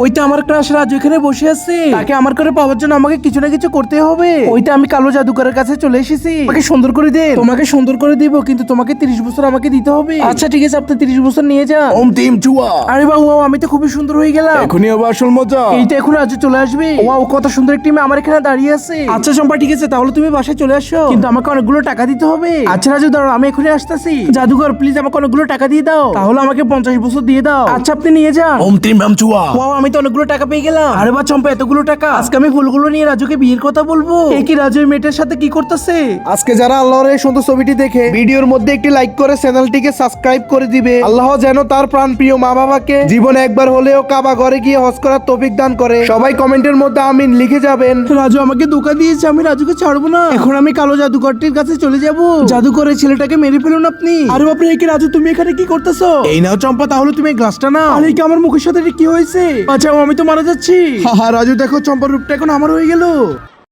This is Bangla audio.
ওইটা আমার ক্রাশ রাজু এখানে বসে আছে, তাকে আমার করে পাওয়ার জন্য আমাকে কিছু না কিছু করতে হবে। ওইটা আমি কালো জাদুকরের কাছে চলে এসেছি, আমাকে সুন্দর করে দে। তোমাকে সুন্দর করে দিব, কিন্তু তোমাকে 30 বছর আমাকে দিতে হবে। আচ্ছা ঠিক আছে, আপনি 30 বছর নিয়ে যান। ওম টিম চুয়া। আরে বাবু, আমি তো খুবই সুন্দর হয়ে গেলাম। এখনই আবার আসল মজা। এইটা এখন রাজু চলে আসবে। ওয়াও, কত সুন্দর একটি মেয়ে আমার এখানে দাঁড়িয়ে আছে। আচ্ছা চম্পা, ঠিক আছে, তাহলে তুমি বাসায় চলে আসো, কিন্তু আমাকে অনেকগুলো টাকা দিতে হবে। আচ্ছা রাজু দাঁড়াও, আমি এখনই আসতেছি। জাদুঘর প্লিজ আমাকে অনেকগুলো টাকা দিয়ে দাও, তাহলে আমাকে 50 বছর দিয়ে দাও। আচ্ছা আপনি নিয়ে যান। ওম টিম বাম চুয়া। ওয়াও, আমি তো অনেকগুলো টাকা পেয়ে গেলাম। আরে বা চম্পা, এতগুলো টাকা, আজকে আমি ফুলগুলো নিয়ে রাজুকে বিয়ের কথা বলবো। এ কি রাজু এই মেয়েটার সাথে কি করতেছে? আজকে যারা আল্লাহর এই সুন্দর ছবিটি দেখে ভিডিওর মধ্যে একটি লাইক করে চ্যানেলটিকে সাবস্ক্রাইব করে দিবে, আল্লাহ যেন তার প্রাণ প্রিয় মা বাবাকে জীবনে একবার হলেও কাবা ঘরে গিয়ে হজ করার তৌফিক দান করে। সবাই কমেন্টের মধ্যে আমিন লিখে যাবেন। রাজু আমাকে ধোঁকা দিয়েছে, আমি রাজুকে ছাড়বো না। এখন আমি কালো জাদুকরটির কাছে চলে যাব। জাদুকরের ছেলেটাকে মেরে ফেলুন আপনি। আরে বাপরে, এই কি রাজু, তুমি এখানে কি করতেছো? এই নাও চম্পা, তাহলে তুমি এই গ্লাসটা নাও। আরে কি আমার মুখের সাথে কি হয়েছে? বাঁচাও, আমি তো মারা যাচ্ছি। হা হা রাজু, দেখো চম্পার রূপটা এখন আমার হয়ে গেল।